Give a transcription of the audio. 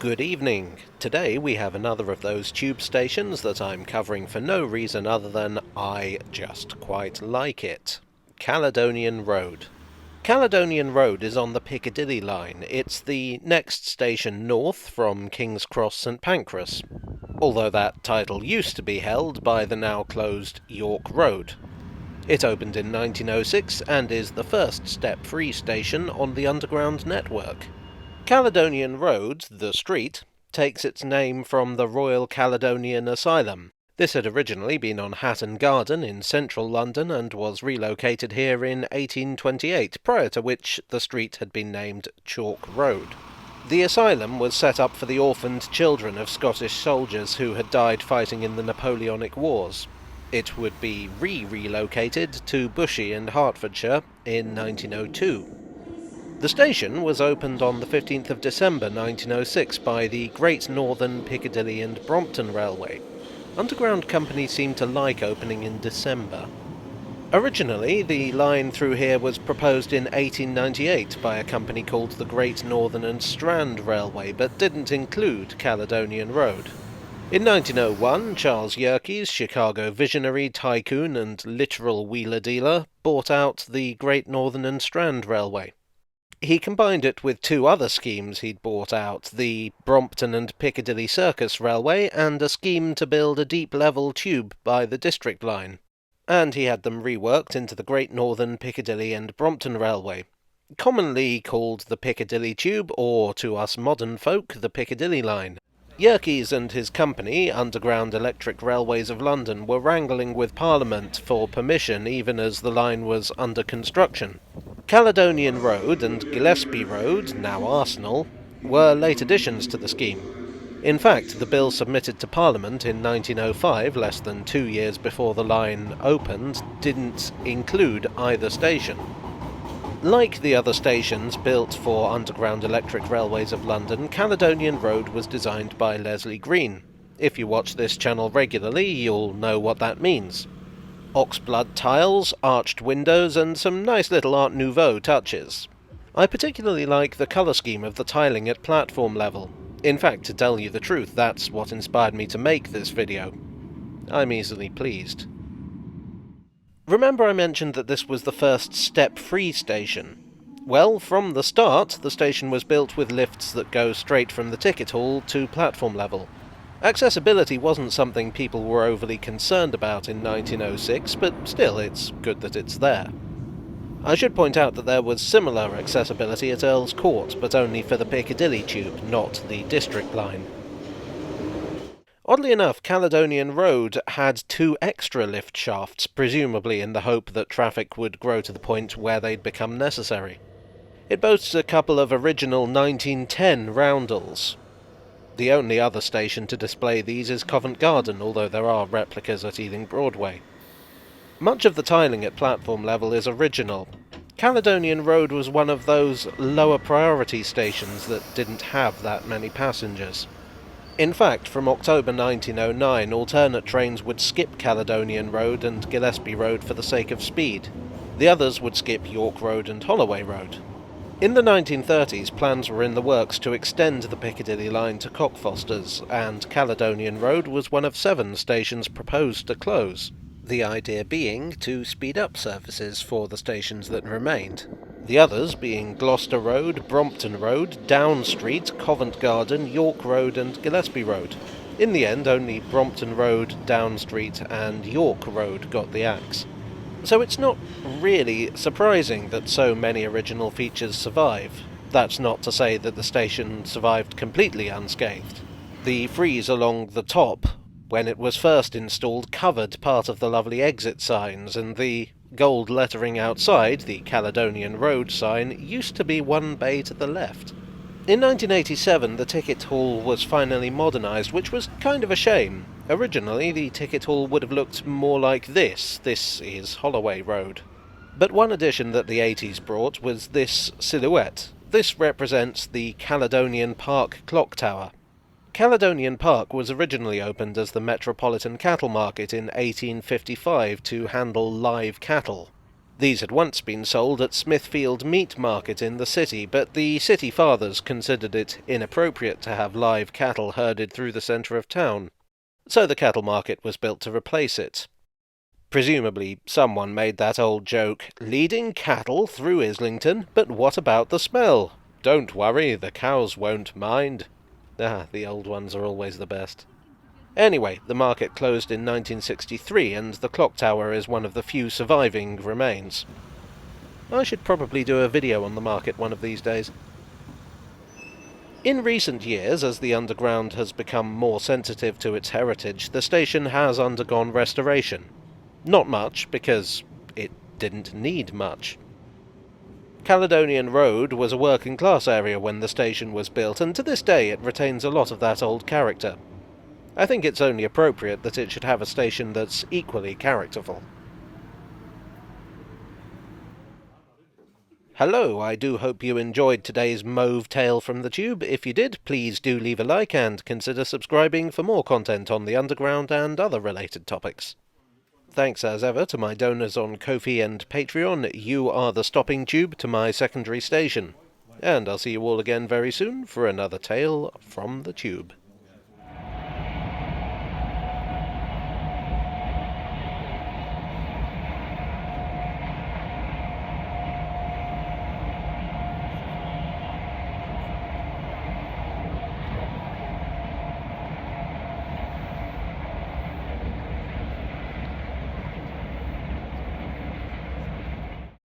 Good evening. Today we have another of those tube stations that I'm covering for no reason other than I just quite like it. Caledonian Road. Caledonian Road is on the Piccadilly line. It's the next station north from King's Cross St Pancras, although that title used to be held by the now closed York Road. It opened in 1906 and is the first step-free station on the Underground network. Caledonian Road, the street, takes its name from the Royal Caledonian Asylum. This had originally been on Hatton Garden in central London and was relocated here in 1828, prior to which the street had been named Chalk Road. The asylum was set up for the orphaned children of Scottish soldiers who had died fighting in the Napoleonic Wars. It would be relocated to Bushey in Hertfordshire in 1902. The station was opened on the 15th of December 1906 by the Great Northern Piccadilly and Brompton Railway. Underground companies seem to like opening in December. Originally, the line through here was proposed in 1898 by a company called the Great Northern and Strand Railway, but didn't include Caledonian Road. In 1901, Charles Yerkes, Chicago visionary, tycoon and literal wheeler-dealer, bought out the Great Northern and Strand Railway. He combined it with two other schemes he'd bought out, the Brompton and Piccadilly Circus Railway and a scheme to build a deep-level tube by the District Line. And he had them reworked into the Great Northern Piccadilly and Brompton Railway, commonly called the Piccadilly Tube, or to us modern folk, the Piccadilly Line. Yerkes and his company, Underground Electric Railways of London, were wrangling with Parliament for permission even as the line was under construction. Caledonian Road and Gillespie Road, now Arsenal, were late additions to the scheme. In fact, the bill submitted to Parliament in 1905, less than 2 years before the line opened, didn't include either station. Like the other stations built for Underground Electric Railways of London, Caledonian Road was designed by Leslie Green. If you watch this channel regularly, you'll know what that means. Oxblood tiles, arched windows, and some nice little Art Nouveau touches. I particularly like the colour scheme of the tiling at platform level. In fact, to tell you the truth, that's what inspired me to make this video. I'm easily pleased. Remember I mentioned that this was the first step-free station? Well, from the start, the station was built with lifts that go straight from the ticket hall to platform level. Accessibility wasn't something people were overly concerned about in 1906, but still, it's good that it's there. I should point out that there was similar accessibility at Earl's Court, but only for the Piccadilly Tube, not the District Line. Oddly enough, Caledonian Road had 2 extra lift shafts, presumably in the hope that traffic would grow to the point where they'd become necessary. It boasts a couple of original 1910 roundels. The only other station to display these is Covent Garden, although there are replicas at Ealing Broadway. Much of the tiling at platform level is original. Caledonian Road was one of those lower priority stations that didn't have that many passengers. In fact, from October 1909, alternate trains would skip Caledonian Road and Gillespie Road for the sake of speed. The others would skip York Road and Holloway Road. In the 1930s, plans were in the works to extend the Piccadilly line to Cockfosters, and Caledonian Road was one of 7 stations proposed to close. The idea being to speed up services for the stations that remained. The others being Gloucester Road, Brompton Road, Down Street, Covent Garden, York Road and Gillespie Road. In the end, only Brompton Road, Down Street and York Road got the axe. So it's not really surprising that so many original features survive. That's not to say that the station survived completely unscathed. The frieze along the top, when it was first installed, covered part of the lovely exit signs, and the gold lettering outside, the Caledonian Road sign, used to be one bay to the left. In 1987, the ticket hall was finally modernised, which was kind of a shame. Originally, the ticket hall would have looked more like this. This is Holloway Road. But one addition that the 80s brought was this silhouette. This represents the Caledonian Park Clock Tower. Caledonian Park was originally opened as the Metropolitan Cattle Market in 1855 to handle live cattle. These had once been sold at Smithfield Meat Market in the city, but the city fathers considered it inappropriate to have live cattle herded through the centre of town, so the cattle market was built to replace it. Presumably someone made that old joke, leading cattle through Islington, but what about the smell? Don't worry, the cows won't mind. The old ones are always the best. Anyway, the market closed in 1963, and the clock tower is one of the few surviving remains. I should probably do a video on the market one of these days. In recent years, as the underground has become more sensitive to its heritage, the station has undergone restoration. Not much, because it didn't need much. Caledonian Road was a working-class area when the station was built, and to this day it retains a lot of that old character. I think it's only appropriate that it should have a station that's equally characterful. Hello, I do hope you enjoyed today's mauve tale from the tube. If you did, please do leave a like and consider subscribing for more content on the underground and other related topics. Thanks as ever to my donors on Ko-fi and Patreon. You are the stopping tube to my secondary station. And I'll see you all again very soon for another tale from the tube.